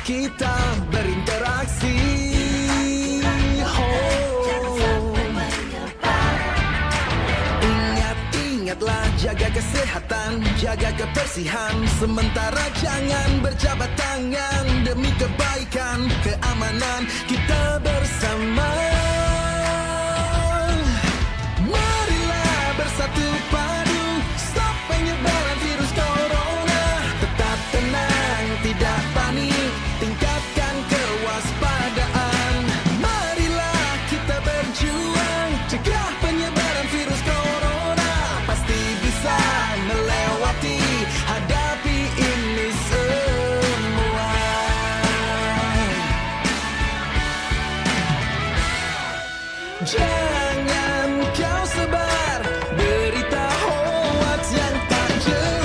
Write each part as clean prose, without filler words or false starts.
kita berinteraksi. Ingatlah jaga kesehatan, jaga kebersihan. Sementara jangan berjabat tangan. Demi kebaikan, keamanan kita bersama. Marilah bersatu padu, stop penyebaran virus corona. Tetap tenang, tidak panik, tingkatkan kewaspadaan. Marilah kita berjuang, cegah penyebaran virus corona. Pasti bisa melewati, hadapi ini semua. Jangan kau sebar berita hoax yang tak jelas.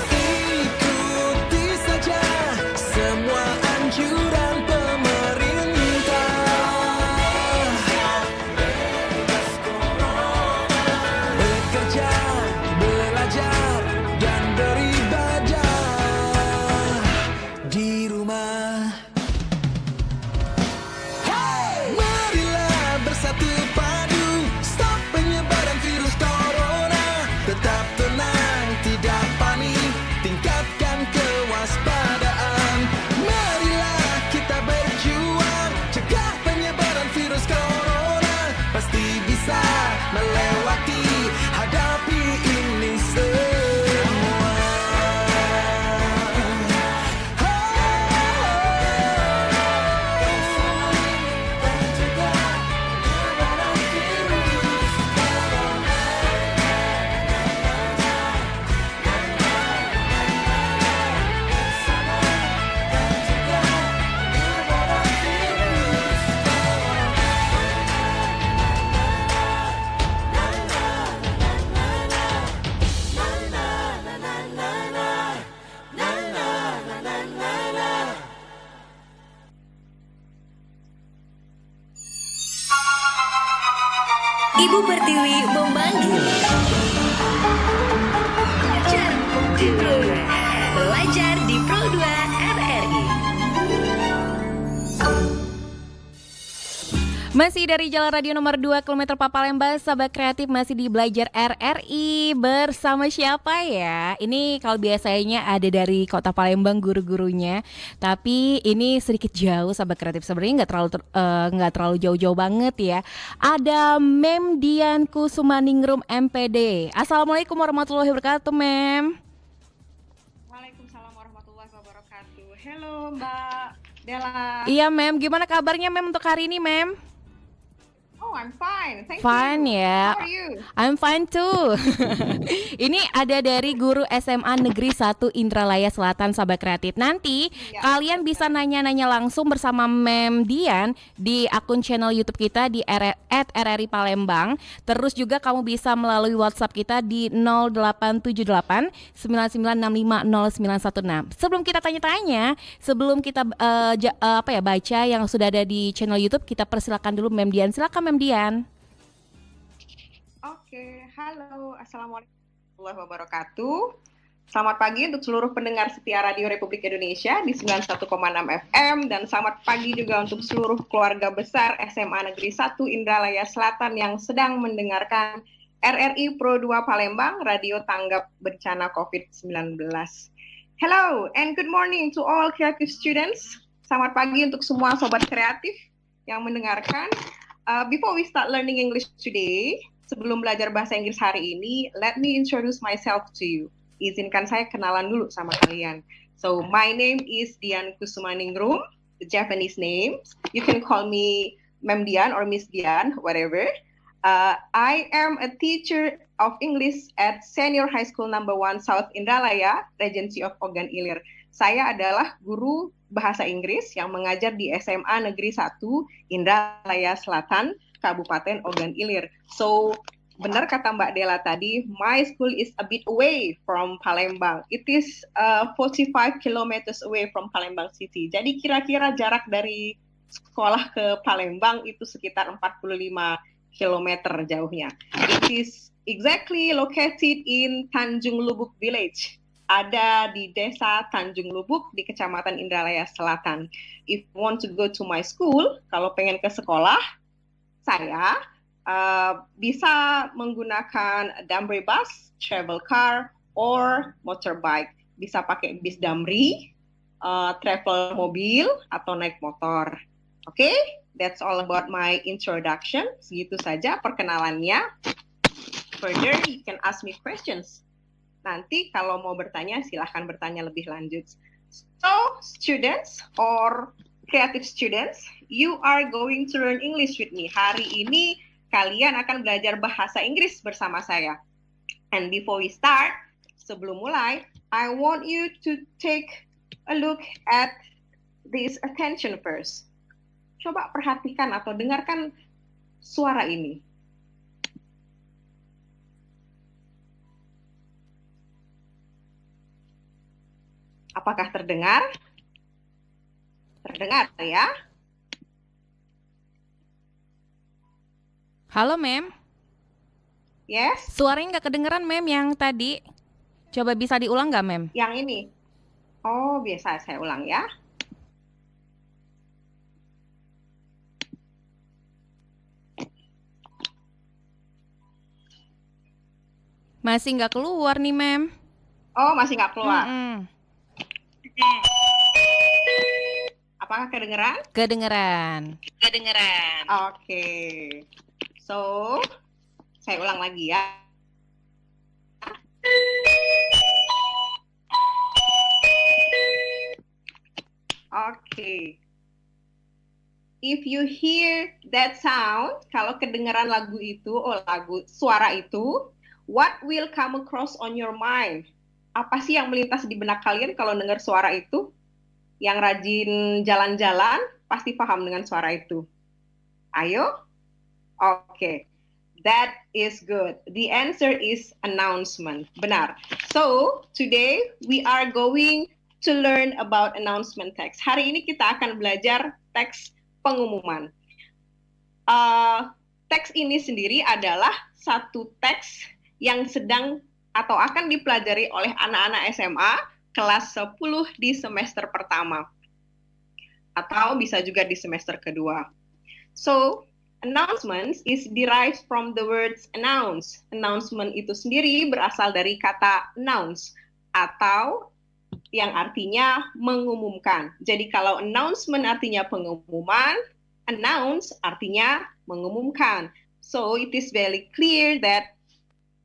Ikuti saja semua anjuran pemerintah. Bekerja, belajar, dan beribadah di rumah. Marilah bersatu padu, stop penyebaran virus corona. Tetap tenang, tidak panik, tingkatkan kewaspadaan. Marilah kita berjuang, cegah penyebaran virus corona. Pasti bisa melewati, hadapi ini semua. Ibu Pertiwi memanggil. Belajar di Pro 2 RRI. Masih dari Jalan Radio nomor 2 km Papalembang, sahabat kreatif masih di Belajar RRI. Bersama siapa ya? Ini kalau biasanya ada dari Kota Palembang guru-gurunya, tapi ini sedikit jauh sahabat kreatif. Sebenarnya nggak terlalu jauh-jauh banget ya. Ada Mem Dian Kusumaningrum MPD. Assalamualaikum warahmatullahi wabarakatuh, Mem. Waalaikumsalam warahmatullahi wabarakatuh. Halo Mbak Della. Iya, Mem. Gimana kabarnya, Mem, untuk hari ini, Mem? Oh, I'm fine. Thank Fine you. ya. How are you? I'm fine too. Ini ada dari guru SMA Negeri 1 Indralaya Selatan, sahabat kreatif. Nanti Ya, kalian bisa nanya-nanya langsung bersama Mem Dian di akun channel YouTube kita di @RRI Palembang. Terus juga kamu bisa melalui WhatsApp kita di 0878 99650916. Sebelum kita tanya-tanya, sebelum kita baca yang sudah ada di channel YouTube, kita persilakan dulu Mem Dian. Silakan Mem Dian. Oke, halo. Assalamualaikum warahmatullahi wabarakatuh. Selamat pagi untuk seluruh pendengar setia Radio Republik Indonesia di 91,6 FM dan selamat pagi juga untuk seluruh keluarga besar SMA Negeri 1 Indralaya Selatan yang sedang mendengarkan RRI Pro 2 Palembang, Radio Tanggap Bencana COVID-19. Hello and good morning to all creative students. Selamat pagi untuk semua sobat kreatif yang mendengarkan. Before we start learning English today, sebelum belajar bahasa Inggris hari ini, let me introduce myself to you. Izinkan saya kenalan dulu sama kalian. So, my name is Dian Kusumaningrum, the Japanese name. You can call me Mem Dian or Miss Dian, whatever. I am a teacher of English at Senior High School Number 1 South Indralaya, Regency of Ogan Ilir. Saya adalah guru bahasa Inggris yang mengajar di SMA Negeri 1 Indralaya Selatan, Kabupaten Ogan Ilir. So, benar kata Mbak Della tadi, my school is a bit away from Palembang. It is 45 kilometers away from Palembang City. Jadi kira-kira jarak dari sekolah ke Palembang itu sekitar 45 kilometer jauhnya. It is exactly located in Tanjung Lubuk Village. Ada di desa Tanjung Lubuk di Kecamatan Indralaya Selatan. If you want to go to my school, kalau pengen ke sekolah, saya bisa menggunakan Damri bus, travel car, or motorbike. Bisa pakai bis Damri, travel mobil, atau naik motor. Oke, that's all about my introduction. Segitu saja perkenalannya. Further, you can ask me questions. Nanti kalau mau bertanya, silahkan bertanya lebih lanjut. So, students or creative students, you are going to learn English with me. Hari ini kalian akan belajar bahasa Inggris bersama saya. And before we start, sebelum mulai, I want you to take a look at this attention first. Coba perhatikan atau dengarkan suara ini. Apakah terdengar? Terdengar ya? Halo, Mem. Yes? Suaranya nggak kedengeran, Mem, yang tadi. Coba bisa diulang nggak, Mem? Yang ini. Oh, biasa saya ulang ya. Masih nggak keluar nih, Mem. Oh, masih nggak keluar. Mm-mm. Apakah kedengeran? Kedengeran. Oke. So, saya ulang lagi ya. Oke. If you hear that sound, kalau kedengaran lagu itu, suara itu, what will come across on your mind? Apa sih yang melintas di benak kalian kalau dengar suara itu? Yang rajin jalan-jalan pasti paham dengan suara itu. Ayo? Oke. That is good. The answer is announcement. Benar. So, today we are going to learn about announcement text. Hari ini kita akan belajar teks pengumuman. Teks ini sendiri adalah satu teks yang sedang atau akan dipelajari oleh anak-anak SMA kelas 10 di semester pertama. Atau bisa juga di semester kedua. So, announcements is derived from the words announce. Announcement itu sendiri berasal dari kata announce atau yang artinya mengumumkan. Jadi kalau announcement artinya pengumuman, announce artinya mengumumkan. So, it is very clear that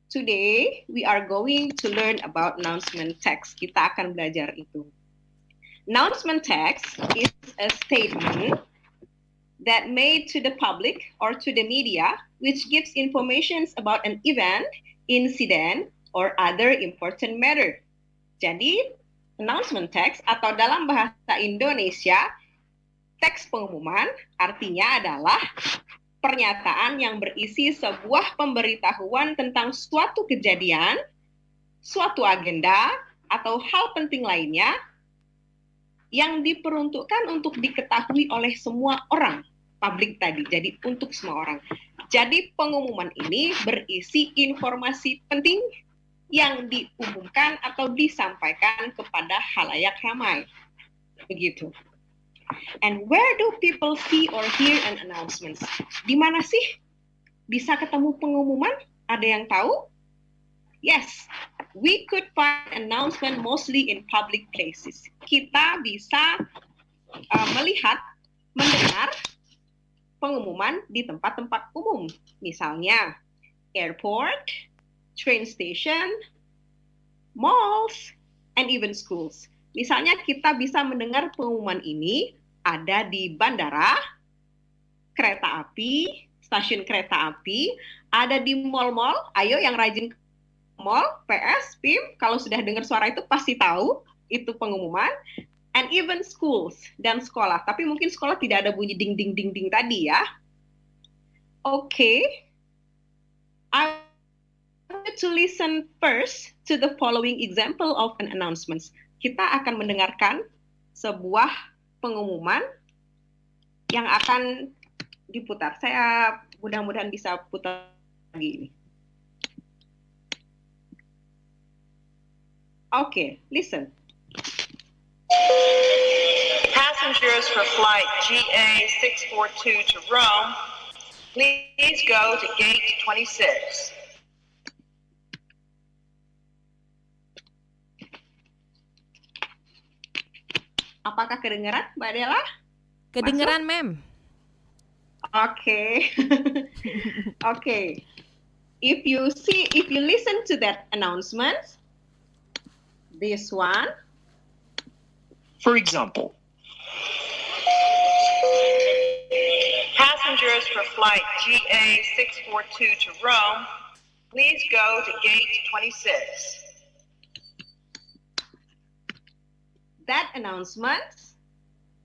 today, we are going to learn about announcement text. Kita akan belajar itu. Announcement text is a statement that made to the public or to the media, which gives information about an event, incident, or other important matter. Jadi, announcement text atau dalam bahasa Indonesia, teks pengumuman artinya adalah pernyataan yang berisi sebuah pemberitahuan tentang suatu kejadian, suatu agenda, atau hal penting lainnya yang diperuntukkan untuk diketahui oleh semua orang, publik tadi, jadi untuk semua orang. Jadi pengumuman ini berisi informasi penting yang diumumkan atau disampaikan kepada khalayak ramai. Begitu. And where do people see or hear an announcements? Di mana sih bisa ketemu pengumuman? Ada yang tahu? Yes, we could find announcement mostly in public places. Kita bisa melihat, mendengar pengumuman di tempat-tempat umum. Misalnya airport, train station, malls, and even schools. Misalnya kita bisa mendengar pengumuman ini ada di bandara, kereta api, stasiun kereta api, ada di mall-mall. Ayo yang rajin ke mall, PS, PIM, kalau sudah dengar suara itu pasti tahu itu pengumuman. And even schools dan sekolah. Tapi mungkin sekolah tidak ada bunyi ding-ding-ding-ding tadi ya. Okay. I want to listen first to the following example of an announcement. Kita akan mendengarkan sebuah pengumuman yang akan diputar. Saya Mudah-mudahan bisa putar lagi ini. Oke, listen. Passengers for flight GA642 to Rome, please go to gate 26. Apakah kedengaran, Mbak Dela? Kedengeran, Mem. Oke. Oke. If you listen to that announcement, this one. For example, Passengers for flight GA642 to Rome, please go to gate 26. That announcement,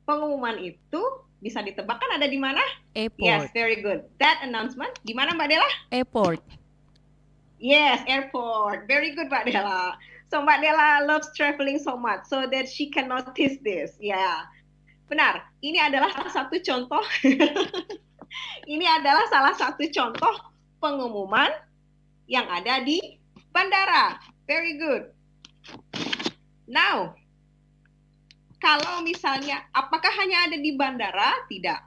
pengumuman itu bisa ditebak kan ada di mana? Airport. Yes, very good. That announcement di mana, Mbak Dela? Airport. Yes, airport. Very good, Mbak Dela. So Mbak Dela loves traveling so much so that she can notice this. Ya, yeah. Benar. Ini adalah salah satu contoh. Ini adalah salah satu contoh pengumuman yang ada di bandara. Very good. Now, kalau misalnya, apakah hanya ada di bandara? Tidak.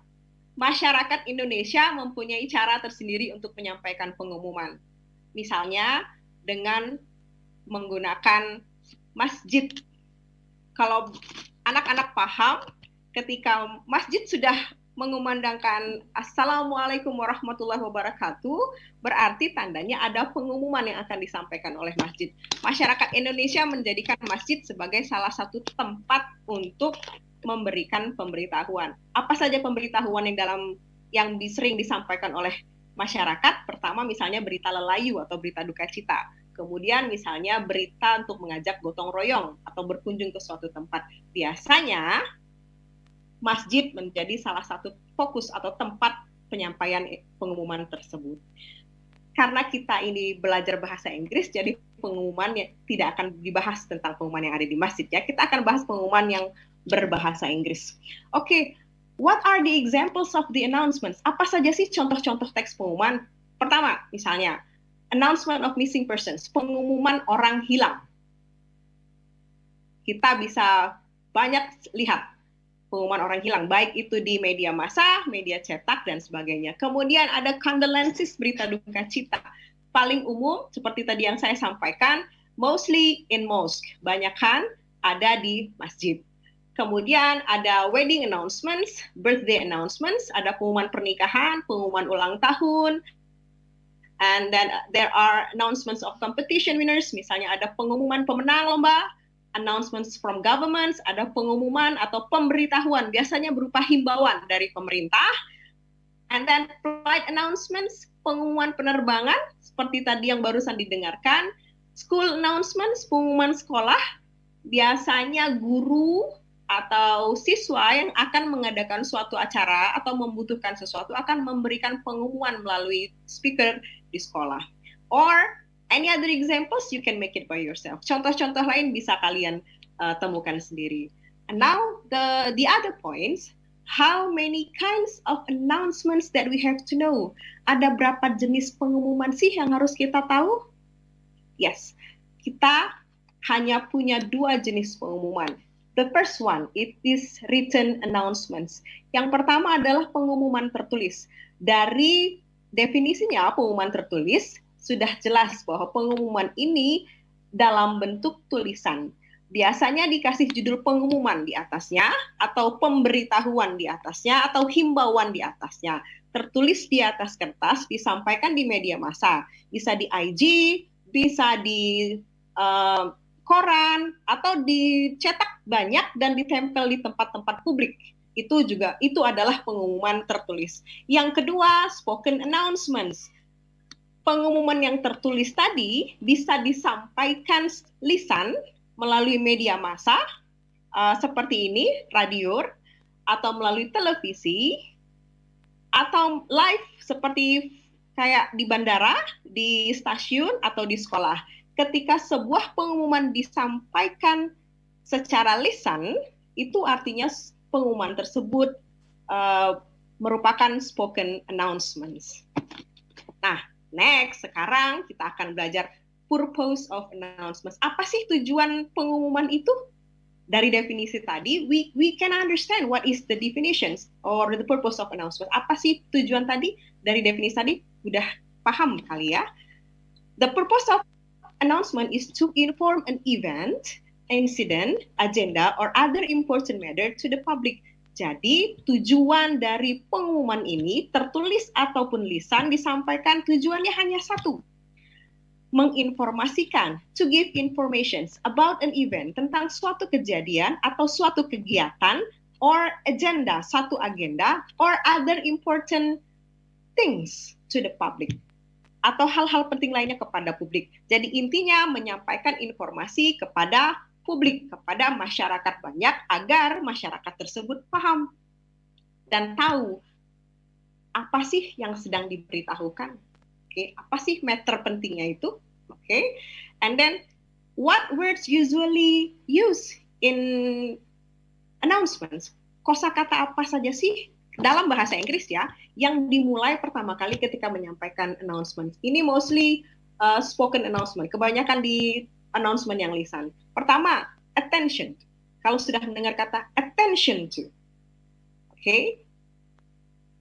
Masyarakat Indonesia mempunyai cara tersendiri untuk menyampaikan pengumuman. Misalnya dengan menggunakan masjid. Kalau anak-anak paham, ketika masjid sudah mengumandangkan Assalamualaikum warahmatullahi wabarakatuh, berarti tandanya ada pengumuman yang akan disampaikan oleh masjid. Masyarakat Indonesia menjadikan masjid sebagai salah satu tempat untuk memberikan pemberitahuan. Apa saja pemberitahuan yang sering disampaikan oleh masyarakat? Pertama misalnya berita lelayu atau berita duka cita. Kemudian misalnya berita untuk mengajak gotong royong atau berkunjung ke suatu tempat. Biasanya masjid menjadi salah satu fokus atau tempat penyampaian pengumuman tersebut. Karena kita ini belajar bahasa Inggris, jadi pengumuman tidak akan dibahas tentang pengumuman yang ada di masjid. Ya, kita akan bahas pengumuman yang berbahasa Inggris. Oke, what are the examples of the announcements? Apa saja sih contoh-contoh teks pengumuman? Pertama, misalnya, announcement of missing persons, pengumuman orang hilang. Kita bisa banyak lihat pengumuman orang hilang, baik itu di media massa, media cetak, dan sebagainya. Kemudian ada condolences, berita duka cita. Paling umum, seperti tadi yang saya sampaikan, mostly in mosque, banyakan ada di masjid. Kemudian ada wedding announcements, birthday announcements, ada pengumuman pernikahan, pengumuman ulang tahun, and then there are announcements of competition winners, misalnya ada pengumuman pemenang lomba, announcements from governments, ada pengumuman atau pemberitahuan, biasanya berupa himbauan dari pemerintah, and then flight announcements, pengumuman penerbangan, seperti tadi yang barusan didengarkan, school announcements, pengumuman sekolah, biasanya guru atau siswa yang akan mengadakan suatu acara atau membutuhkan sesuatu akan memberikan pengumuman melalui speaker di sekolah. Or any other examples, you can make it by yourself. Contoh-contoh lain bisa kalian temukan sendiri. And now the other points, how many kinds of announcements that we have to know? Ada berapa jenis pengumuman sih yang harus kita tahu? Yes, kita hanya punya 2 jenis pengumuman. The first one, it is written announcements. Yang pertama adalah pengumuman tertulis. Dari definisinya pengumuman tertulis, sudah jelas bahwa pengumuman ini dalam bentuk tulisan. Biasanya dikasih judul pengumuman di atasnya, atau pemberitahuan di atasnya, atau himbauan di atasnya. Tertulis di atas kertas, disampaikan di media massa. Bisa di IG, bisa di koran, atau dicetak banyak dan ditempel di tempat-tempat publik. Itu adalah pengumuman tertulis. Yang kedua, spoken announcements. Pengumuman yang tertulis tadi bisa disampaikan lisan melalui media massa, seperti ini, radio, atau melalui televisi, atau live seperti kayak di bandara, di stasiun, atau di sekolah. Ketika sebuah pengumuman disampaikan secara lisan, itu artinya pengumuman tersebut merupakan spoken announcements. Nah, next, sekarang kita akan belajar purpose of announcements. Apa sih tujuan pengumuman itu? Dari definisi tadi, we can understand what is the definitions or the purpose of announcement. Apa sih tujuan tadi? Dari definisi tadi, udah paham kali ya? The purpose of announcement is to inform an event, incident, agenda, or other important matter to the public. Jadi, tujuan dari pengumuman ini, tertulis ataupun lisan, disampaikan tujuannya hanya satu. Menginformasikan, to give informations about an event, tentang suatu kejadian atau suatu kegiatan, or agenda, satu agenda, or other important things to the public. Atau hal-hal penting lainnya kepada publik. Jadi intinya menyampaikan informasi kepada publik, kepada masyarakat banyak, agar masyarakat tersebut paham dan tahu apa sih yang sedang diberitahukan. Oke, apa sih matter pentingnya itu? Oke, and then what words usually used in announcements? Kosakata apa saja sih dalam bahasa Inggris ya yang dimulai pertama kali ketika menyampaikan announcement? Ini mostly spoken announcement, kebanyakan di announcement yang lisan. Pertama, attention. Kalau sudah mendengar kata attention to. Oke.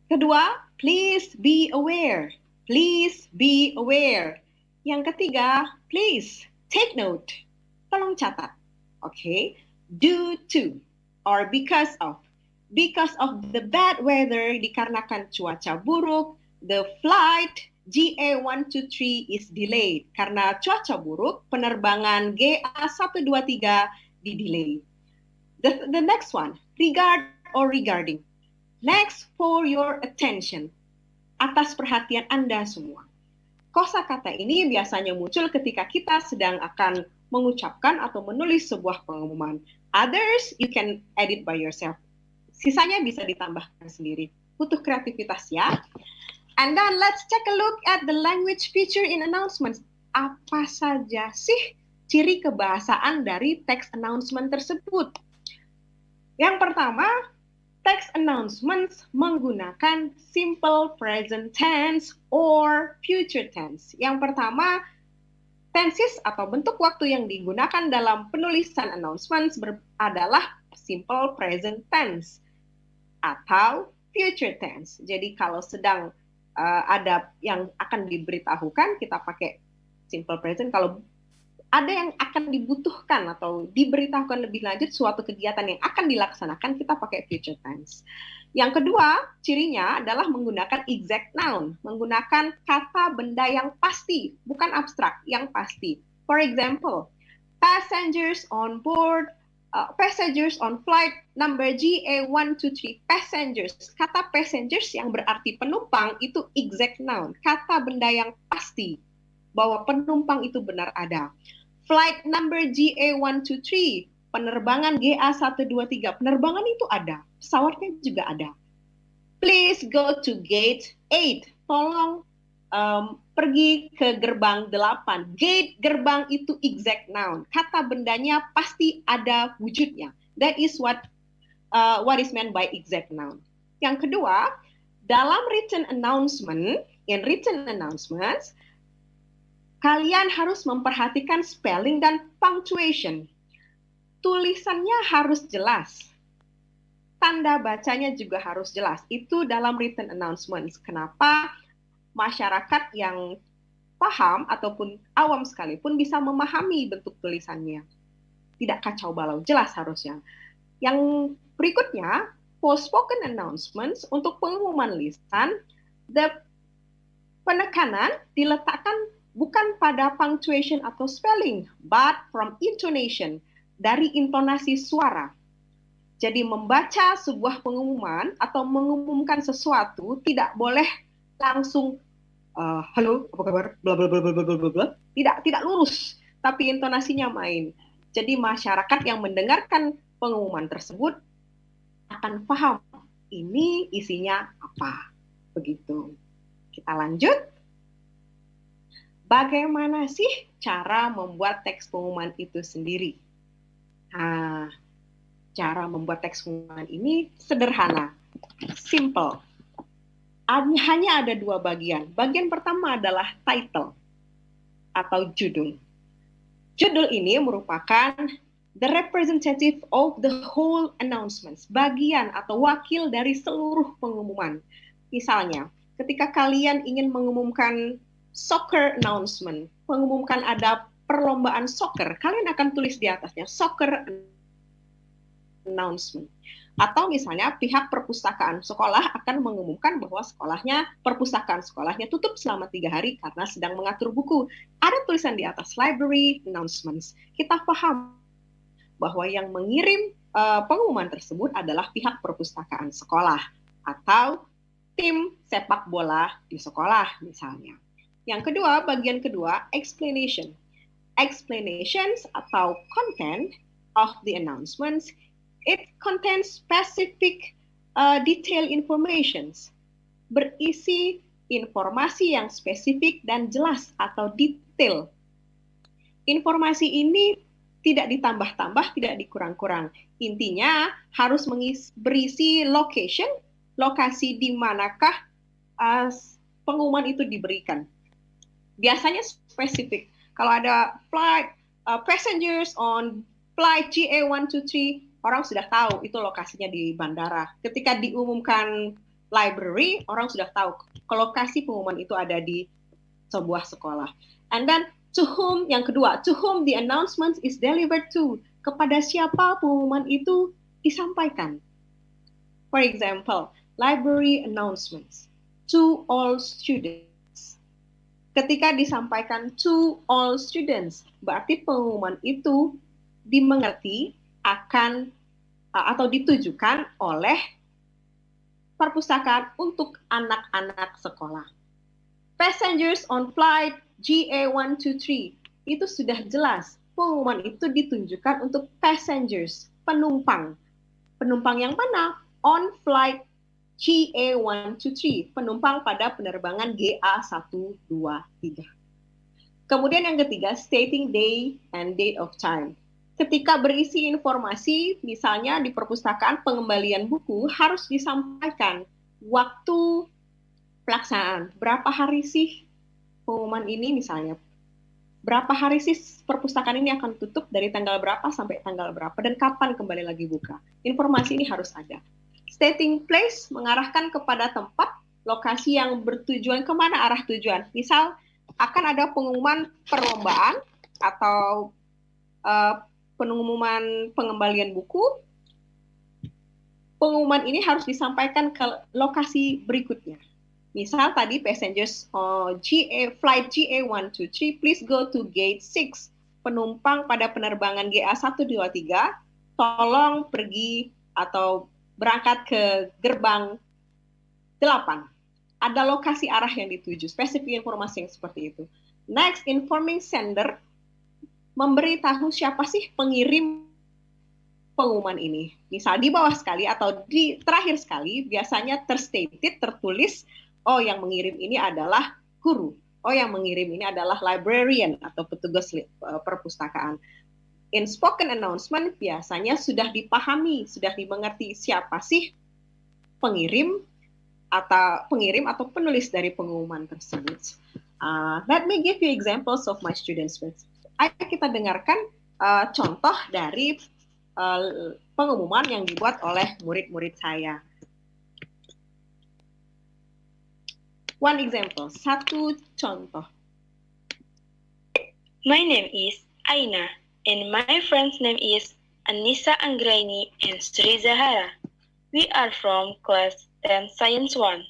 Kedua, please be aware. Please be aware. Yang ketiga, please take note. Tolong catat. Oke. Due to or because of. Because of the bad weather, dikarenakan cuaca buruk, the flight GA123 is delayed. Karena cuaca buruk, penerbangan GA123 di-delay. The next one, regard or regarding. Next, for your attention. Atas perhatian Anda semua. Kosakata ini biasanya muncul ketika kita sedang akan mengucapkan atau menulis sebuah pengumuman. Others, you can edit by yourself. Sisanya bisa ditambahkan sendiri. Butuh kreativitas ya. And then let's take a look at the language feature in announcements. Apa saja sih ciri kebahasaan dari text announcement tersebut? Yang pertama, text announcements menggunakan simple present tense or future tense. Yang pertama, tenses atau bentuk waktu yang digunakan dalam penulisan announcements adalah simple present tense atau future tense. Jadi kalau sedang ada yang akan diberitahukan, kita pakai simple present. Kalau ada yang akan dibutuhkan atau diberitahukan lebih lanjut suatu kegiatan yang akan dilaksanakan, kita pakai future tense. Yang kedua, cirinya adalah menggunakan exact noun, menggunakan kata benda yang pasti, bukan abstrak, yang pasti. For example, passengers on board, passengers on flight number GA123, passengers. Kata passengers yang berarti penumpang itu exact noun, kata benda yang pasti bahwa penumpang itu benar ada. Flight number GA123, penerbangan GA123, penerbangan itu ada, pesawatnya juga ada. Please go to gate 8, tolong pergi ke gerbang 8. Gate, gerbang itu exact noun. Kata bendanya pasti ada wujudnya. That is what is meant by exact noun. Yang kedua, dalam written announcement, in written announcements, kalian harus memperhatikan spelling dan punctuation. Tulisannya harus jelas. Tanda bacanya juga harus jelas. Itu dalam written announcements. Kenapa? Masyarakat yang paham ataupun awam sekalipun bisa memahami bentuk tulisannya. Tidak kacau balau, jelas harusnya. Yang berikutnya, for spoken announcements, untuk pengumuman lisan, penekanan diletakkan bukan pada punctuation atau spelling, but from intonation, dari intonasi suara. Jadi membaca sebuah pengumuman atau mengumumkan sesuatu tidak boleh langsung halo, apa kabar? Bla bla bla bla bla bla bla. Tidak lurus, tapi intonasinya main. Jadi masyarakat yang mendengarkan pengumuman tersebut akan paham ini isinya apa. Begitu. Kita lanjut. Bagaimana sih cara membuat teks pengumuman itu sendiri? Nah, cara membuat teks pengumuman ini sederhana, simple. hanya ada dua bagian. Bagian pertama adalah title atau judul. Judul ini merupakan the representative of the whole announcements, bagian atau wakil dari seluruh pengumuman. Misalnya, ketika kalian ingin mengumumkan soccer announcement, mengumumkan ada perlombaan soccer, kalian akan tulis di atasnya soccer announcement. Atau misalnya pihak perpustakaan sekolah akan mengumumkan bahwa perpustakaan sekolahnya tutup selama 3 hari karena sedang mengatur buku. Ada tulisan di atas library announcements. Kita paham bahwa yang mengirim pengumuman tersebut adalah pihak perpustakaan sekolah atau tim sepak bola di sekolah misalnya. Yang kedua, bagian kedua, explanation. Explanations atau content of the announcements, it contains specific detailed informations, berisi informasi yang spesifik dan jelas atau detail. Informasi ini tidak ditambah-tambah, tidak dikurang-kurang. Intinya harus berisi location, lokasi di manakah pengumuman itu diberikan. Biasanya spesifik. Kalau ada flight passengers on flight GA123, orang sudah tahu itu lokasinya di bandara. Ketika diumumkan library, orang sudah tahu lokasi pengumuman itu ada di sebuah sekolah. And then to whom, yang kedua, to whom the announcement is delivered to, kepada siapa pengumuman itu disampaikan. For example, library announcements to all students. Ketika disampaikan to all students, berarti pengumuman itu dimengerti akan atau ditujukan oleh perpustakaan untuk anak-anak sekolah. Passengers on flight GA123, itu sudah jelas. Pengumuman itu ditunjukkan untuk passengers, penumpang. Penumpang yang mana? On flight GA123, penumpang pada penerbangan GA123. Kemudian yang ketiga, stating day and date of time. Ketika berisi informasi, misalnya di perpustakaan pengembalian buku, harus disampaikan waktu pelaksanaan. Berapa hari sih pengumuman ini misalnya? Berapa hari sih perpustakaan ini akan tutup dari tanggal berapa sampai tanggal berapa, dan kapan kembali lagi buka. Informasi ini harus ada. Stating place mengarahkan kepada tempat, lokasi yang bertujuan kemana arah tujuan. Misal, akan ada pengumuman perlombaan atau pengumuman pengembalian buku. Pengumuman ini harus disampaikan ke lokasi berikutnya. Misal tadi passengers flight GA123, please go to gate 6. Penumpang pada penerbangan GA123, tolong pergi atau berangkat ke gerbang 8. Ada lokasi arah yang dituju, spesifik informasi yang seperti itu. Next, informing sender, memberitahu siapa sih pengirim pengumuman ini. Misal di bawah sekali atau di terakhir sekali, biasanya tertulis, oh yang mengirim ini adalah guru, oh yang mengirim ini adalah librarian atau petugas perpustakaan. In spoken announcement biasanya sudah dipahami, sudah dimengerti siapa sih pengirim atau penulis dari pengumuman tersebut. Let me give you examples of my students. Ayo kita dengarkan contoh dari pengumuman yang dibuat oleh murid-murid saya. One example, satu contoh. My name is Aina. And my friend's name is Anissa Anggraini and Sri Zahara. We are from class 10 Science 1.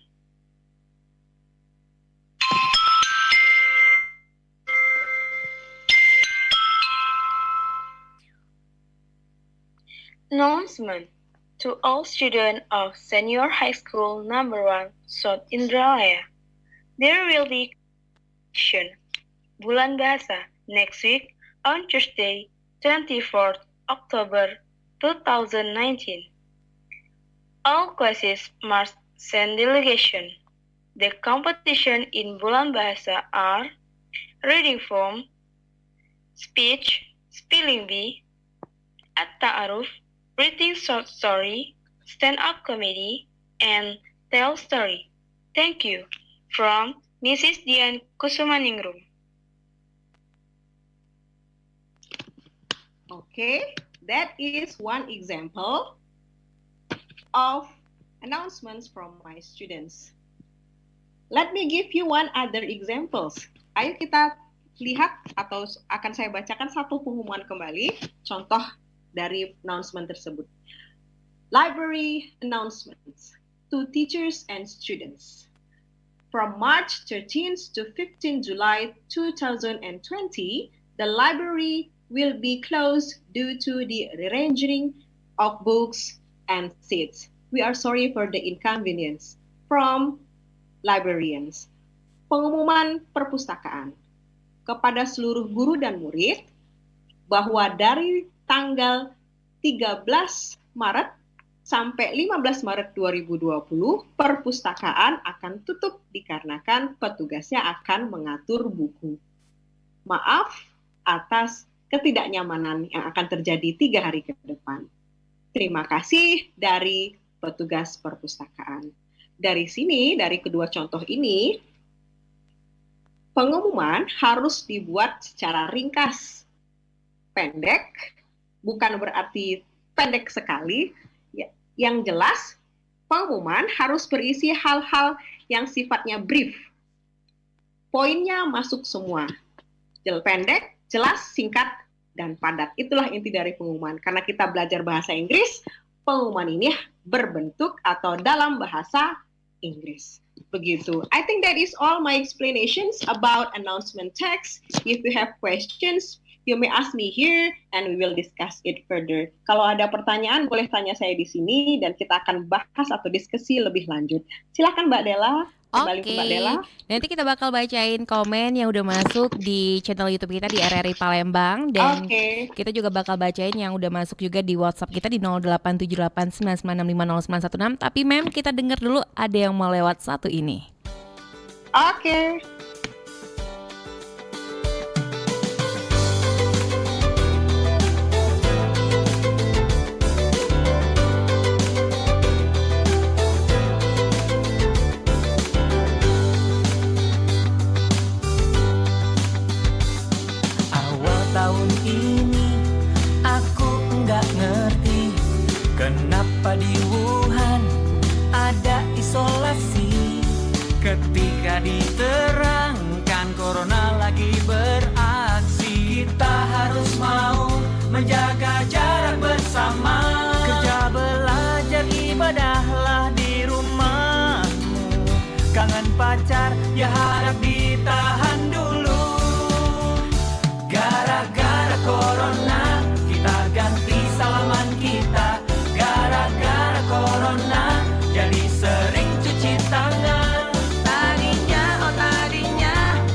Announcement to all students of Senior High School Number 1 South Indralaya. There will be Bulan Bahasa next week on Tuesday, 24th October 2019. All classes must send delegation. The competition in Bulan Bahasa are reading form, speech, spelling bee, at-ta'aruf, reading short story, stand-up comedy, and tell story. Thank you. From Mrs. Dian Kusumaningrum. Okay, that is one example of announcements from my students. Let me give you one other examples. Ayo kita lihat atau akan saya bacakan satu pengumuman kembali, contoh dari announcement tersebut. Library announcements to teachers and students. From March 13th to 15 July 2020, the library will be closed due to the rearranging of books and seats. We are sorry for the inconvenience. From librarians. Pengumuman perpustakaan kepada seluruh guru dan murid bahwa dari tanggal 13 Maret sampai 15 Maret 2020, perpustakaan akan tutup dikarenakan petugasnya akan mengatur buku. Maaf atas ketidaknyamanan yang akan terjadi 3 hari ke depan. Terima kasih dari petugas perpustakaan. Dari sini, dari kedua contoh ini, pengumuman harus dibuat secara ringkas, pendek, bukan berarti pendek sekali. Yang jelas, pengumuman harus berisi hal-hal yang sifatnya brief. Poinnya masuk semua. Pendek, jelas, singkat, dan padat. Itulah inti dari pengumuman. Karena kita belajar bahasa Inggris, pengumuman ini berbentuk atau dalam bahasa Inggris. Begitu. I think that is all my explanations about announcement text. If you have questions, you may ask me here and we will discuss it further. Kalau ada pertanyaan, boleh tanya saya di sini dan kita akan bahas atau diskusi lebih lanjut. Silakan Mbak Della. Kembali ke Mbak Della. Nanti kita bakal bacain komen yang udah masuk di channel YouTube kita di RRI Palembang dan kita juga bakal bacain yang udah masuk juga di WhatsApp kita di 087899650916. Tapi Mem, kita dengar dulu ada yang mau lewat satu ini. Oke. Tahun ini aku enggak ngerti kenapa di Wuhan ada isolasi. Ketika diterangkan corona lagi beraksi, kita harus mau menjaga jarak bersama. Kerja belajar ibadahlah di rumahmu. Kangen pacar ya harap ditahan dulu. Gara-gara corona, kita ganti salaman kita. Gara-gara corona, jadi sering cuci tangan. Tadinya,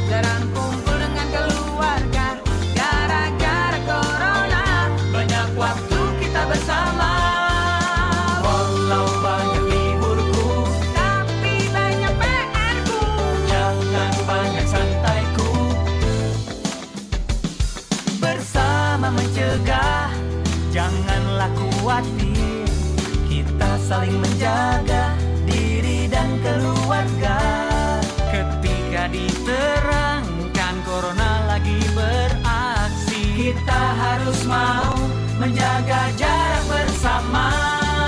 jarang kumpul dengan keluarga. Gara-gara corona, banyak waktu kita bersama. Walau banyak liburku, tapi banyak PR-ku. Jangan banyak santaiku. Bersama mencegah, janganlah khawatir. Kita saling menjaga diri dan keluarga. Ketika diterangkan corona lagi beraksi, kita harus mau menjaga jarak bersama.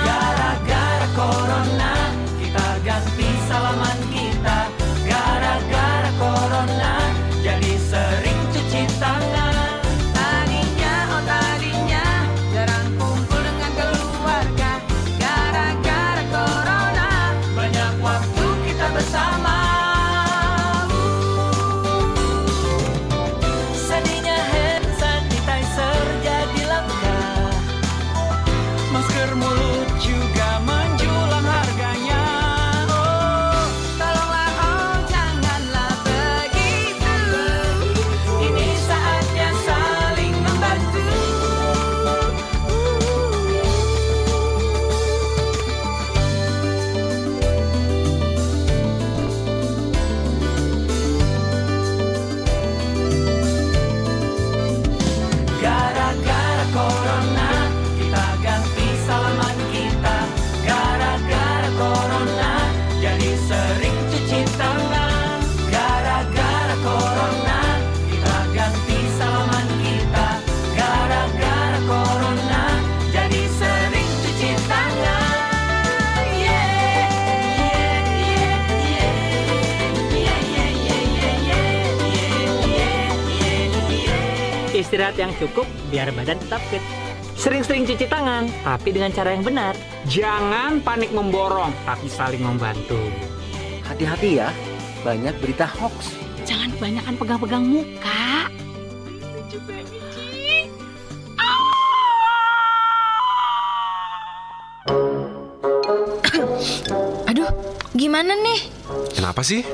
Gara-gara corona, kita ganti salaman kita. Gara-gara corona, jadi sering cuci tangan. Tadinya, jarang kumpul dengan keluarga. Gara-gara corona, istirahat yang cukup biar badan tetap fit. Sering-sering cuci tangan, tapi dengan cara yang benar. Jangan panik memborong, tapi saling membantu. Hati-hati ya, banyak berita hoax. Jangan kebanyakan pegang-pegang muka. Aduh, gimana nih? Kenapa sih?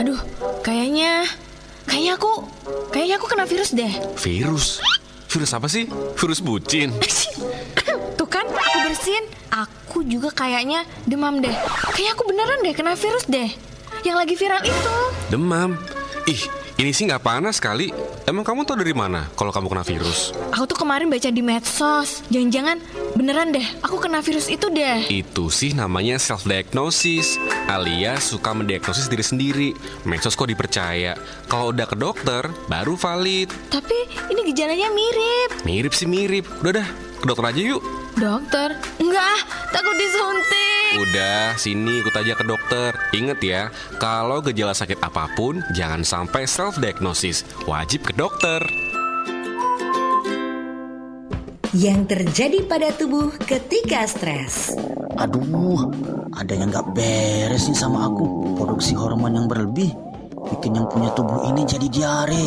Aduh, kayaknya aku kena virus deh. Virus? Virus apa sih? Virus bucin? Tuh kan, aku bersihin. Aku juga kayaknya demam deh. Kayak aku beneran deh kena virus deh. Yang lagi viral itu. Demam? Ih, ini sih nggak panas kali. Emang kamu tahu dari mana kalau kamu kena virus? Aku tuh kemarin baca di medsos. Jangan-jangan beneran deh, aku kena virus itu deh. Itu sih namanya self-diagnosis, alias suka mendiagnosis diri sendiri. Medsos kok dipercaya. Kalau udah ke dokter, baru valid. Tapi ini gejalanya mirip. Mirip sih mirip. Udah dah, ke dokter aja yuk. Dokter? Enggak, takut disuntik. Udah, sini ikut aja ke dokter. Ingat ya, kalau gejala sakit apapun, jangan sampai self-diagnosis. Wajib ke dokter. Yang terjadi pada tubuh ketika stres. Aduh, ada yang gak beres nih sama aku. Produksi hormon yang berlebih bikin yang punya tubuh ini jadi diare.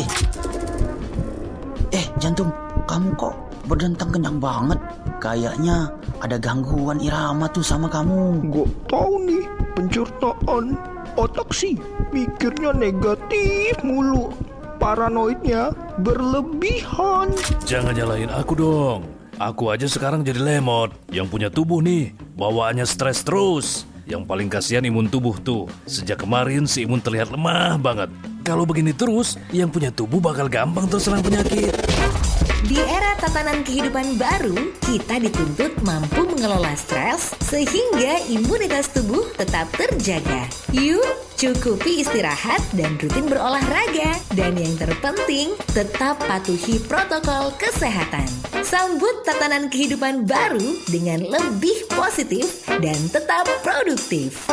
Jantung, kamu kok berdentang kencang banget? Kayaknya ada gangguan irama tuh sama kamu. Gak tahu nih, pencernaan. Otak sih mikirnya negatif mulu. Paranoidnya berlebihan. Jangan nyalahin aku dong. Aku aja sekarang jadi lemot. Yang punya tubuh nih, bawaannya stres terus. Yang paling kasihan imun tubuh tuh. Sejak kemarin si imun terlihat lemah banget. Kalau begini terus, yang punya tubuh bakal gampang terserang penyakit. Di era tatanan kehidupan baru, kita dituntut mampu mengelola stres sehingga imunitas tubuh tetap terjaga. Yuk, cukupi istirahat dan rutin berolahraga. Dan yang terpenting, tetap patuhi protokol kesehatan. Sambut tatanan kehidupan baru dengan lebih positif dan tetap produktif.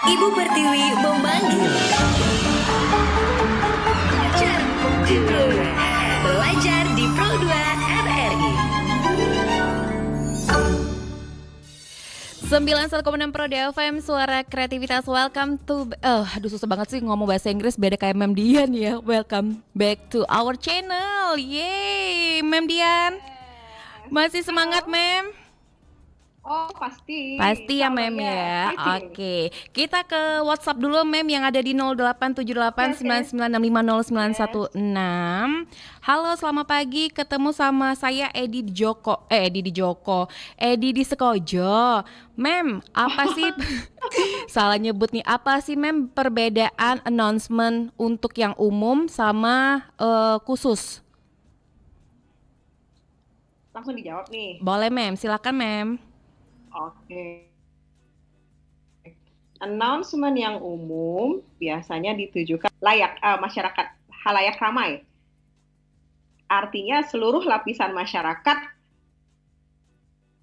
Ibu Pertiwi memanggil. Belajar di Pro 2 RRI. 91,6 Pro FM, suara kreativitas. Welcome to aduh susah banget sih ngomong bahasa Inggris, beda kayak Mem Dian ya. Welcome back to our channel. Yeay, Mem Dian. Masih semangat, Mem? Oh, pasti. Pasti ya, Mem ya. Oke. Kita ke WhatsApp dulu, Mem, yang ada di 087899650916. Halo, selamat pagi. Ketemu sama saya Edi di Sekojo. Mem, apa sih salah nyebut nih. Apa sih, Mem, perbedaan announcement untuk yang umum sama khusus? Langsung dijawab nih. Boleh, Mem. Silakan, Mem. Oke. Announcement yang umum biasanya ditujukan masyarakat halayak ramai. Artinya seluruh lapisan masyarakat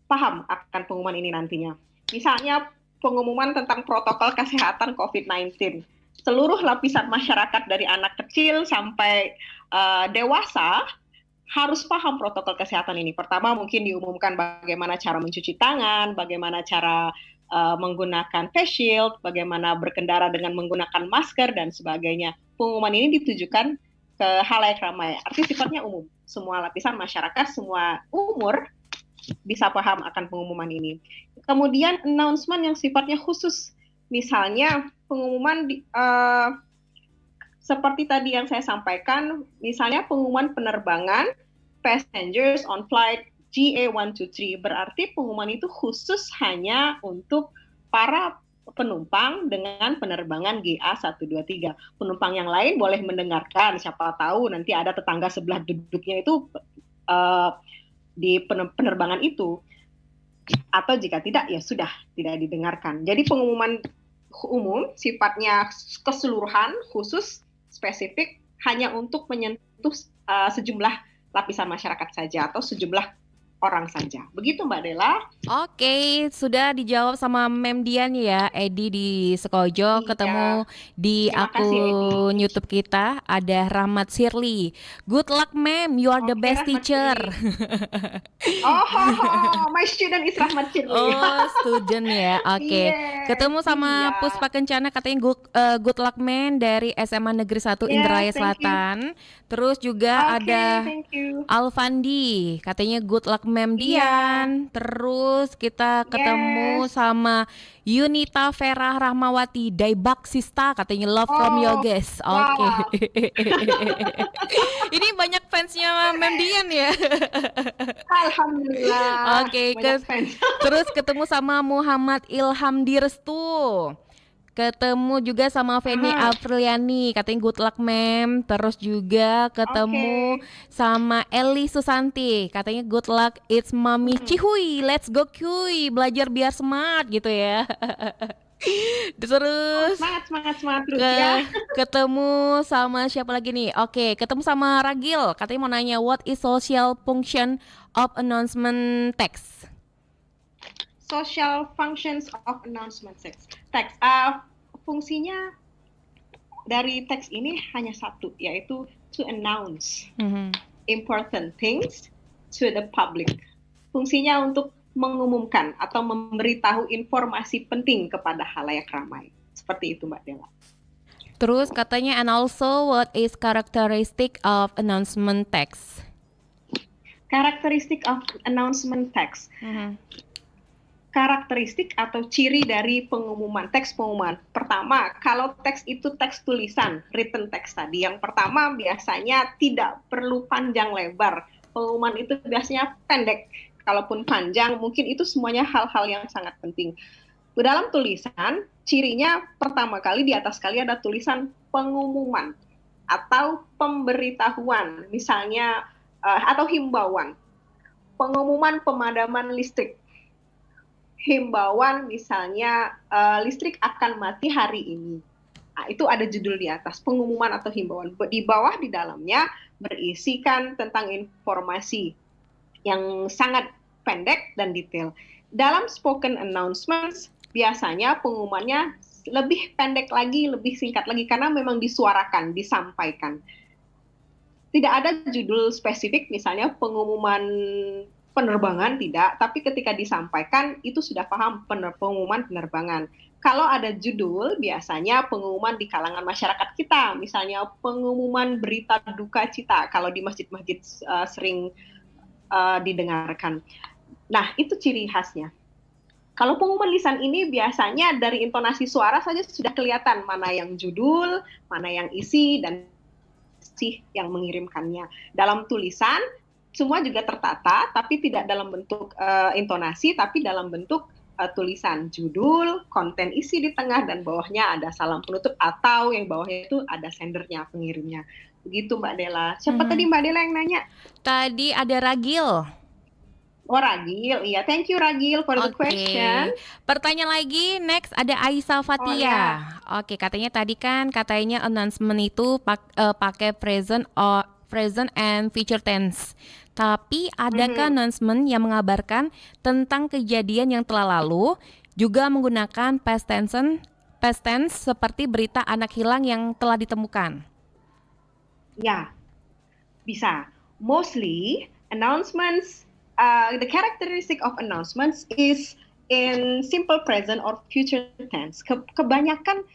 paham akan pengumuman ini nantinya. Misalnya pengumuman tentang protokol kesehatan COVID-19. Seluruh lapisan masyarakat dari anak kecil sampai dewasa harus paham protokol kesehatan ini. Pertama mungkin diumumkan bagaimana cara mencuci tangan, bagaimana cara menggunakan face shield, bagaimana berkendara dengan menggunakan masker, dan sebagainya. Pengumuman ini ditujukan ke halayak ramai, artinya sifatnya umum. Semua lapisan masyarakat, semua umur bisa paham akan pengumuman ini. Kemudian announcement yang sifatnya khusus, misalnya pengumuman seperti tadi yang saya sampaikan, misalnya pengumuman penerbangan passengers on flight GA123, berarti pengumuman itu khusus hanya untuk para penumpang dengan penerbangan GA123. Penumpang yang lain boleh mendengarkan, siapa tahu nanti ada tetangga sebelah duduknya itu di penerbangan itu. Atau jika tidak, ya sudah, tidak didengarkan. Jadi pengumuman umum sifatnya keseluruhan, khusus, spesifik, hanya untuk menyentuh sejumlah lapisan masyarakat saja atau sejumlah orang saja. Begitu Mbak Dela. Oke, sudah dijawab sama Mem Dian ya, Edi di Sekojo. Ketemu di Terima kasih, akun YouTube kita, ada Rahmat Sirli. Good luck Mem, you are the best teacher. My student is Rahmat Sirli. Oh, student ya. Oke. Yes, Ketemu sama iya. Puspa Kencana, katanya good luck Mem dari SMA Negeri 1 Yes, Indraya thank you. Selatan. Terus juga Oke, ada thank you. Alfandi, katanya good luck Mem Dian. Terus kita ketemu sama Yunita Vera Rahmawati, Daibak Sista, katanya love from Yoges. Oke. Ini banyak fansnya Mem Dian ya. Alhamdulillah. Oke, Banyak fans. terus ketemu sama Muhammad Ilham Direstu. Ketemu juga sama Feni Apriliani, katanya good luck Mem. Terus juga ketemu sama Eli Susanti, katanya good luck it's Mami Cihui, let's go cuy, belajar biar smart gitu ya. Terus Semangat terus ya. ketemu sama siapa lagi nih? Oke, ketemu sama Ragil, katanya mau nanya what is social function of announcement text? Social functions of announcement text. Fungsinya dari teks ini hanya satu, yaitu to announce important things to the public. Fungsinya untuk mengumumkan atau memberitahu informasi penting kepada halayak ramai. Seperti itu Mbak Dela. Terus katanya and also what is characteristic of announcement text? Characteristic of announcement text. Karakteristik atau ciri dari pengumuman, teks pengumuman. Pertama, kalau teks itu teks tulisan, written text tadi. Yang pertama biasanya tidak perlu panjang lebar. Pengumuman itu biasanya pendek. Kalaupun panjang, mungkin itu semuanya hal-hal yang sangat penting. Dalam tulisan, cirinya pertama kali di atas kali ada tulisan pengumuman atau pemberitahuan, misalnya atau himbauan. Pengumuman pemadaman listrik. Himbauan misalnya listrik akan mati hari ini. Nah, itu ada judul di atas, pengumuman atau himbauan. Di bawah di dalamnya berisikan tentang informasi yang sangat pendek dan detail. Dalam spoken announcements biasanya pengumumannya lebih pendek lagi, lebih singkat lagi karena memang disuarakan, disampaikan. Tidak ada judul spesifik, misalnya pengumuman penerbangan tidak, tapi ketika disampaikan itu sudah paham pengumuman penerbangan. Kalau ada judul, biasanya pengumuman di kalangan masyarakat kita, misalnya pengumuman berita duka cita, kalau di masjid-masjid sering didengarkan. Nah, itu ciri khasnya. Kalau pengumuman lisan ini biasanya dari intonasi suara saja sudah kelihatan mana yang judul, mana yang isi, dan si yang mengirimkannya. Dalam tulisan, semua juga tertata, tapi tidak dalam bentuk intonasi, tapi dalam bentuk tulisan, judul, konten isi di tengah, dan bawahnya ada salam penutup, atau yang bawahnya itu ada sendernya, pengirimnya. Begitu Mbak Dela. Siapa tadi Mbak Dela yang nanya? Tadi ada Ragil. Oh Ragil, iya. Thank you Ragil for the question. Pertanyaan lagi, next ada Aisyah Fatia. Oke, katanya tadi kan katanya announcement itu pakai present and future tense. Tapi adakah announcement yang mengabarkan tentang kejadian yang telah lalu juga menggunakan past tense seperti berita anak hilang yang telah ditemukan? Ya, bisa. Mostly announcements, the characteristic of announcements is in simple present or future tense. Kebanyakan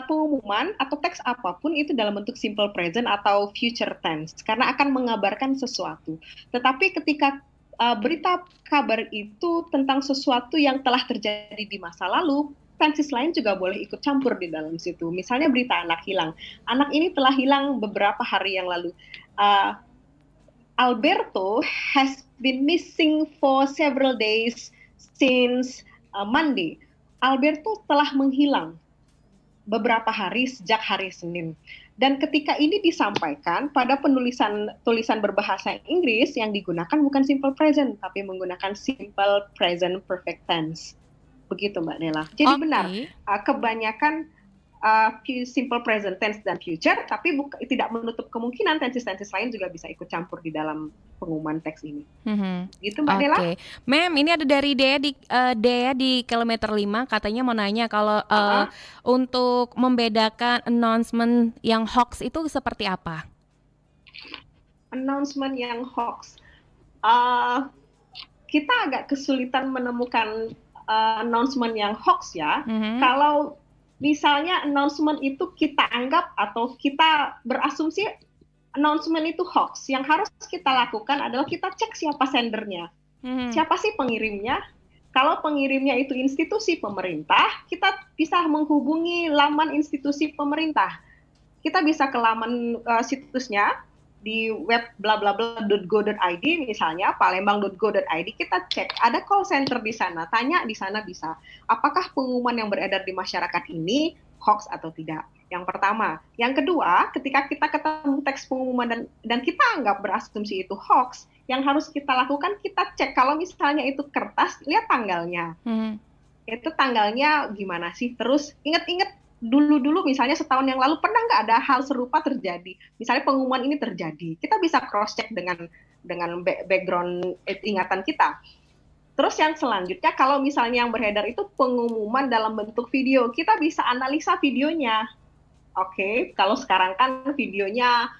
pengumuman atau teks apapun itu dalam bentuk simple present atau future tense karena akan mengabarkan sesuatu. Tetapi ketika berita kabar itu tentang sesuatu yang telah terjadi di masa lalu, tenses lain juga boleh ikut campur di dalam situ. Misalnya berita anak hilang. Anak ini telah hilang beberapa hari yang lalu. Alberto has been missing for several days since Monday. Alberto telah menghilang beberapa hari sejak hari Senin. Dan ketika ini disampaikan pada tulisan berbahasa Inggris yang digunakan bukan simple present, tapi menggunakan simple present perfect tense. Begitu Mbak Nela. Jadi benar, kebanyakan simple present tense dan future, tapi tidak menutup kemungkinan tenses-tenses lain juga bisa ikut campur di dalam pengumuman teks ini. Gitu Mbak Nela. Oke, Mem, ini ada dari Dea di kilometer 5, katanya mau nanya kalau untuk membedakan announcement yang hoax itu seperti apa? Announcement yang hoax, kita agak kesulitan menemukan announcement yang hoax ya. Kalau misalnya announcement itu kita anggap atau kita berasumsi announcement itu hoax, yang harus kita lakukan adalah kita cek siapa sendernya, siapa sih pengirimnya. Kalau pengirimnya itu institusi pemerintah, kita bisa menghubungi laman institusi pemerintah. Kita bisa ke laman situsnya di web blablabla.go.id misalnya, palembang.go.id, kita cek, ada call center di sana, tanya di sana bisa, apakah pengumuman yang beredar di masyarakat ini hoax atau tidak. Yang pertama. Yang kedua, ketika kita ketemu teks pengumuman dan kita anggap berasumsi itu hoax, yang harus kita lakukan, kita cek, kalau misalnya itu kertas, lihat tanggalnya. Itu tanggalnya gimana sih, terus ingat-ingat dulu misalnya setahun yang lalu pernah nggak ada hal serupa terjadi, misalnya pengumuman ini terjadi, kita bisa cross check dengan background ingatan kita. Terus yang selanjutnya, kalau misalnya yang beredar itu pengumuman dalam bentuk video, kita bisa analisa videonya. Oke, kalau sekarang kan videonya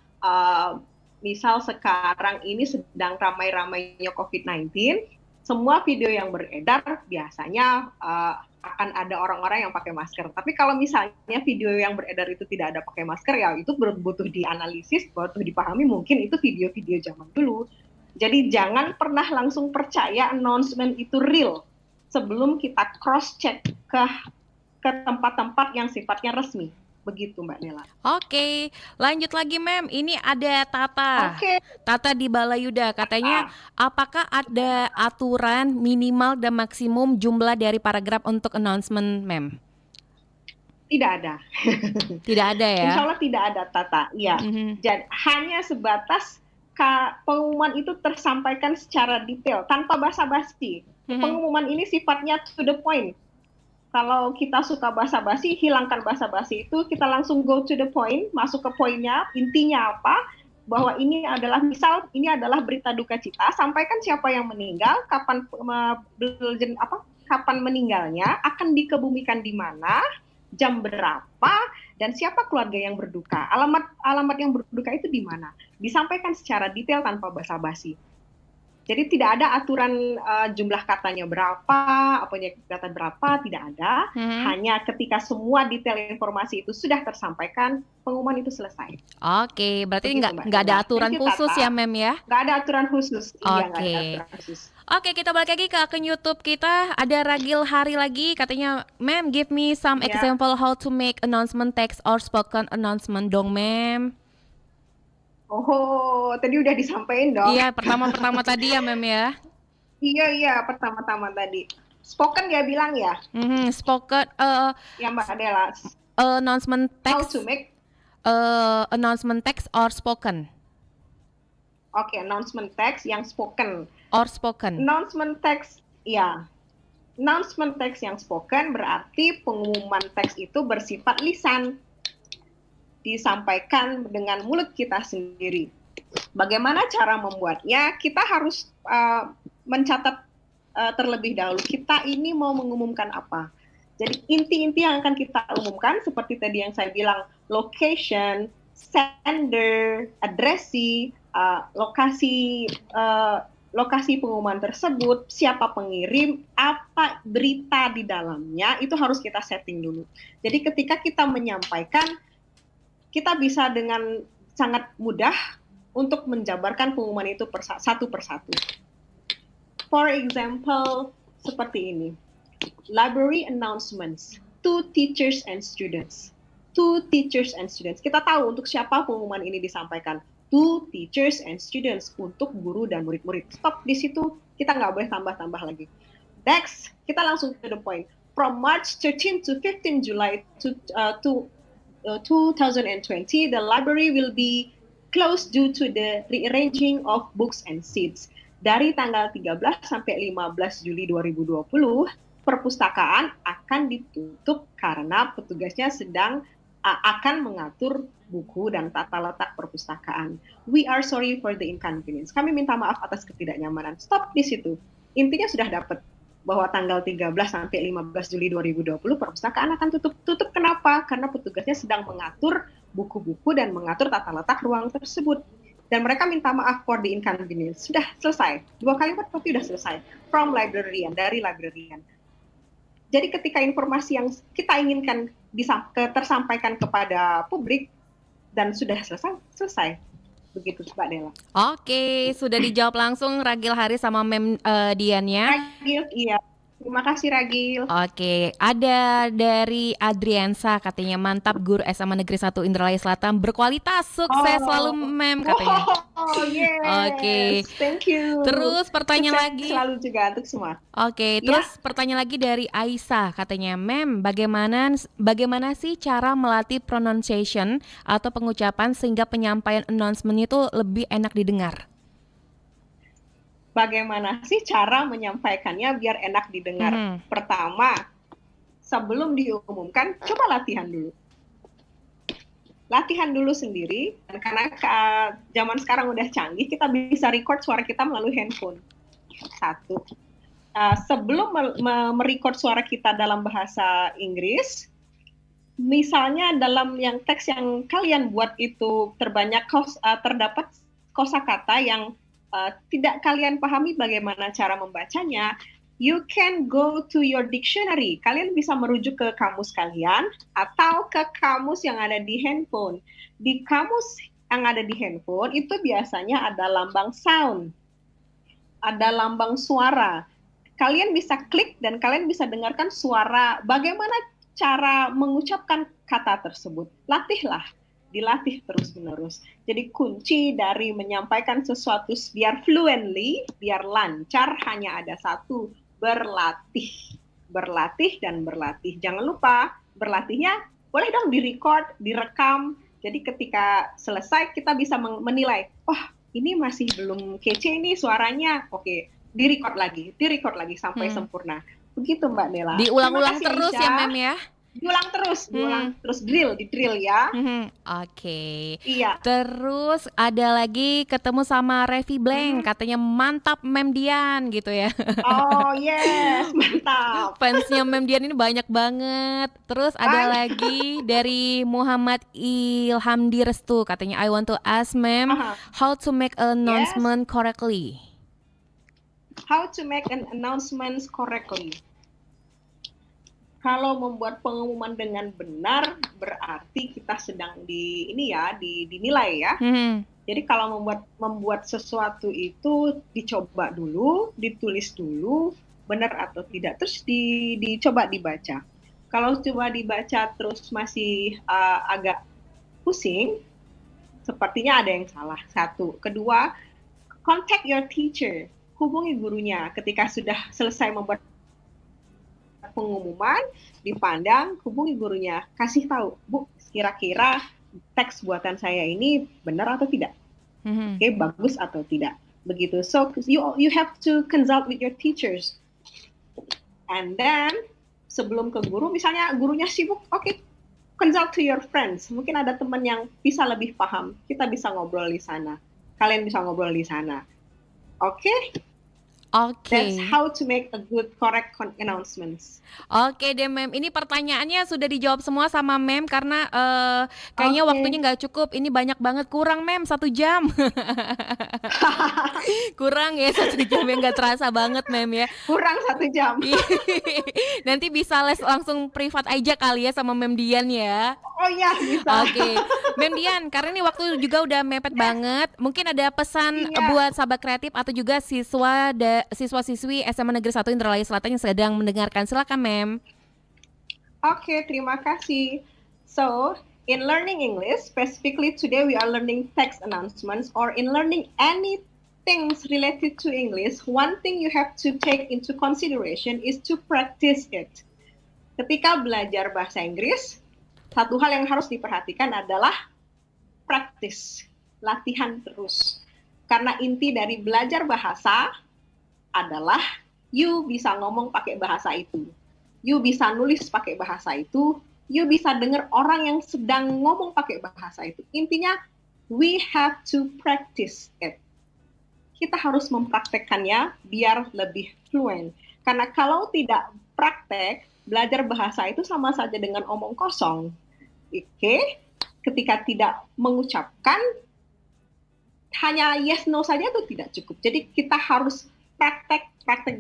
misal sekarang ini sedang ramai-ramainya COVID-19, semua video yang beredar biasanya akan ada orang-orang yang pakai masker. Tapi kalau misalnya video yang beredar itu tidak ada pakai masker, ya itu butuh dianalisis, butuh dipahami, mungkin itu video-video zaman dulu. Jadi jangan pernah langsung percaya announcement itu real sebelum kita cross-check ke tempat-tempat yang sifatnya resmi. Begitu Mbak Nela. Oke, lanjut lagi Mem. Ini ada Tata. Tata di Balayuda, katanya apakah ada aturan minimal dan maksimum jumlah dari paragraf untuk announcement Mem? Tidak ada. Tidak ada ya? Insya Allah tidak ada Tata. Ya. Jadi hanya sebatas pengumuman itu tersampaikan secara detail tanpa basa-basi. Pengumuman ini sifatnya to the point. Kalau kita suka basa-basi, hilangkan basa-basi itu, kita langsung go to the point, masuk ke poinnya, intinya apa, bahwa ini adalah, misal ini adalah berita duka cita, sampaikan siapa yang meninggal, kapan meninggalnya, akan dikebumikan di mana, jam berapa, dan siapa keluarga yang berduka, alamat yang berduka itu di mana, disampaikan secara detail tanpa basa-basi. Jadi tidak ada aturan jumlah katanya berapa, apanya kata berapa, tidak ada. Hanya ketika semua detail informasi itu sudah tersampaikan, pengumuman itu selesai. Oke, berarti nggak ada aturan khusus ya Mem ya? Nggak ada aturan khusus. Iya, nggak ada aturan khusus. Oke, kita balik lagi ke akun YouTube kita. Ada Ragil Hari lagi, katanya, Mem, give me some example how to make announcement text or spoken announcement dong Mem. Oh, tadi udah disampaikan dong. Iya, pertama-pertama tadi ya, Mem ya. Iya, pertama-tama tadi. Spoken dia bilang ya. Spoken. Ya Mbak Adela. Announcement text. How to make? Announcement text or spoken. Oke, announcement text yang spoken. Or spoken. Announcement text, ya. Announcement text yang spoken berarti pengumuman teks itu bersifat lisan. Disampaikan dengan mulut kita sendiri. Bagaimana cara membuatnya? Kita harus mencatat terlebih dahulu. Kita ini mau mengumumkan apa? Jadi inti-inti yang akan kita umumkan seperti tadi yang saya bilang, location, sender, addressee, lokasi pengumuman tersebut, siapa pengirim, apa berita di dalamnya, itu harus kita setting dulu. Jadi ketika kita menyampaikan, kita bisa dengan sangat mudah untuk menjabarkan pengumuman itu satu persatu. For example, seperti ini. Library announcements to teachers and students. To teachers and students. Kita tahu untuk siapa pengumuman ini disampaikan. To teachers and students. Untuk guru dan murid-murid. Stop di situ. Kita nggak boleh tambah-tambah lagi. Next, kita langsung to the point. From March 13 to 15 July 2020, the library will be closed due to the rearranging of books and seats. Dari tanggal 13 sampai 15 Juli 2020, perpustakaan akan ditutup karena petugasnya sedang akan mengatur buku dan tata letak perpustakaan. We are sorry for the inconvenience. Kami minta maaf atas ketidaknyamanan. Stop di situ. Intinya sudah dapat bahwa tanggal 13 sampai 15 Juli 2020 perpustakaan akan tutup. Tutup kenapa? Karena petugasnya sedang mengatur buku-buku dan mengatur tata letak ruang tersebut. Dan mereka minta maaf for the inconvenience. Sudah selesai. 2 kalimat tapi sudah selesai. From librarian, dari librarian. Jadi ketika informasi yang kita inginkan tersampaikan kepada publik dan sudah selesai. Begitu Mbak Dela. Oke, sudah dijawab langsung Ragil Haris sama Mem Diannya. Ragil, iya. Terima kasih Ragil. Oke, ada dari Adriansa katanya mantap guru SMA Negeri 1 Indralaya Selatan berkualitas, sukses selalu Mem katanya. Oh yes. Oke. Thank you. Terus pertanyaan lagi. Selalu juga untuk semua. Oke, terus pertanyaan lagi dari Aisyah katanya, Mem, bagaimana sih cara melatih pronunciation atau pengucapan sehingga penyampaian announcement itu lebih enak didengar? Bagaimana sih cara menyampaikannya biar enak didengar? Pertama, sebelum diumumkan, coba latihan dulu. Latihan dulu sendiri, dan karena zaman sekarang udah canggih, kita bisa record suara kita melalui handphone. Satu. Sebelum merecord suara kita dalam bahasa Inggris, misalnya dalam yang teks yang kalian buat itu terdapat kosakata yang tidak kalian pahami bagaimana cara membacanya, you can go to your dictionary. Kalian bisa merujuk ke kamus kalian atau ke kamus yang ada di handphone. Di kamus yang ada di handphone itu biasanya ada lambang sound, ada lambang suara. Kalian bisa klik dan kalian bisa dengarkan suara bagaimana cara mengucapkan kata tersebut. Latihlah. Dilatih terus-menerus. Jadi kunci dari menyampaikan sesuatu biar fluently, biar lancar hanya ada satu, berlatih. Berlatih dan berlatih. Jangan lupa berlatihnya boleh dong direcord, direkam. Jadi ketika selesai kita bisa menilai, ini masih belum kece nih suaranya. Oke, direcord lagi sampai sempurna. Begitu Mbak Nela. Diulang-ulang terus Aisyah. Ya Mem ya. Diulang terus, drill ya. Oke. Iya. Terus ada lagi ketemu sama Revi Blank, katanya mantap Mem Dian gitu ya. Oh yes, mantap. Fansnya Mem Dian ini banyak banget. Terus ada lagi dari Muhammad Ilham Direstu, katanya I want to ask Mem how to make an announcement correctly. How to make an announcement correctly. Kalau membuat pengumuman dengan benar berarti kita sedang dinilai ya. Jadi kalau membuat sesuatu itu dicoba dulu, ditulis dulu, benar atau tidak, terus dicoba dibaca. Kalau coba dibaca terus masih agak pusing, sepertinya ada yang salah. Satu, kedua, contact your teacher, hubungi gurunya ketika sudah selesai membuat pengumuman, dipandang, hubungi gurunya, kasih tahu, Bu, kira-kira teks buatan saya ini benar atau tidak, bagus atau tidak, begitu. So you have to consult with your teachers, and then sebelum ke guru, misalnya gurunya sibuk, consult to your friends. Mungkin ada teman yang bisa lebih paham, kita bisa ngobrol di sana, kalian bisa ngobrol di sana, oke? That's how to make a good, correct announcements. Oke deh Mem, ini pertanyaannya sudah dijawab semua sama Mem karena kayaknya waktunya nggak cukup. Ini banyak banget, kurang Mem 1 jam. Kurang ya 1 jam yang nggak terasa banget Mem ya. Kurang 1 jam. Nanti bisa les langsung privat aja kali ya sama Mem Dian ya. Oh iya bisa. Oke, Mem Dian, karena ini waktu juga udah mepet banget. Mungkin ada pesan buat sahabat kreatif atau juga siswa-siswi SMA Negeri 1 Indralaya Selatan yang sedang mendengarkan. Silakan Mem. Oke, terima kasih. So, in learning English, specifically today we are learning text announcements, or in learning any things related to English, one thing you have to take into consideration is to practice it. Ketika belajar bahasa Inggris, satu hal yang harus diperhatikan adalah practice, latihan terus. Karena inti dari belajar bahasa adalah you bisa ngomong pakai bahasa itu. you bisa nulis pakai bahasa itu, you bisa dengar orang yang sedang ngomong pakai bahasa itu. Intinya, we have to practice it. Kita harus mempraktekkannya biar lebih fluent. Karena kalau tidak praktek, belajar bahasa itu sama saja dengan omong kosong. Oke? Ketika tidak mengucapkan, hanya yes no saja itu tidak cukup. Jadi kita harus praktek,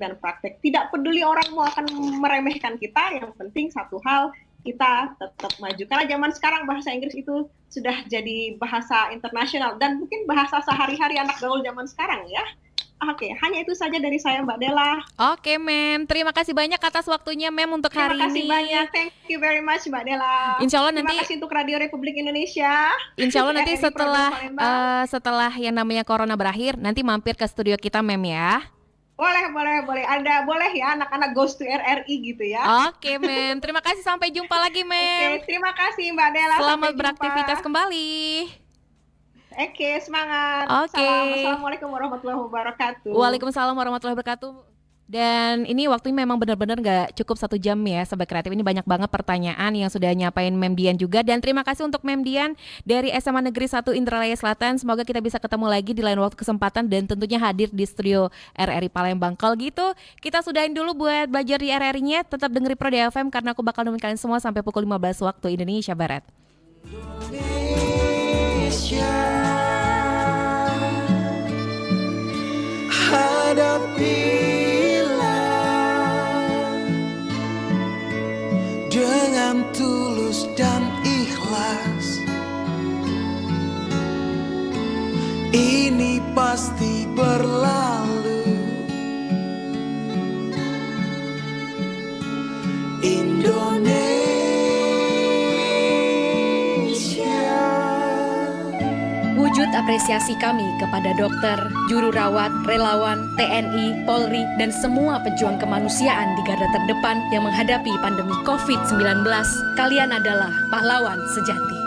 dan praktek. Tidak peduli orang mau akan meremehkan kita, yang penting satu hal, kita tetap maju. Karena zaman sekarang bahasa Inggris itu sudah jadi bahasa internasional dan mungkin bahasa sehari-hari anak gaul zaman sekarang ya. Oke, hanya itu saja dari saya Mbak Della. Oke, Mem. Terima kasih banyak atas waktunya, Mem, untuk hari ini. Terima kasih banyak. Thank you very much, Mbak Della. Insya Allah Terima nanti kasih untuk Radio Republik Indonesia. Insya Allah nanti RRI Produk setelah yang namanya corona berakhir, nanti mampir ke studio kita, Mem ya. Boleh. Boleh ya anak-anak goes to RRI gitu ya. Oke, Mem. Terima kasih, sampai jumpa lagi, Mem. Oke, terima kasih Mbak Della. Selamat Sampai beraktivitas jumpa. kembali. Oke, semangat. Oke. Assalamualaikum warahmatullahi wabarakatuh. Waalaikumsalam warahmatullahi wabarakatuh. Dan ini waktunya memang benar-benar nggak cukup 1 jam ya Sobat Kreatif. Ini banyak banget pertanyaan yang sudah nyapain Mem Dian juga. Dan terima kasih untuk Mem Dian dari SMA Negeri 1 Indralaya Selatan. Semoga kita bisa ketemu lagi di lain waktu kesempatan dan tentunya hadir di studio RRI Palembang. Kalau gitu kita sudahin dulu buat belajar di RRI-nya. Tetap dengeri Pro FM karena aku bakal nemenin kalian semua sampai pukul 15 waktu Indonesia Barat. Hadapilah dengan tulus dan ikhlas. Ini pasti berlalu. Wujud apresiasi kami kepada dokter, juru rawat, relawan, TNI, Polri, dan semua pejuang kemanusiaan di garda terdepan yang menghadapi pandemi COVID-19. Kalian adalah pahlawan sejati.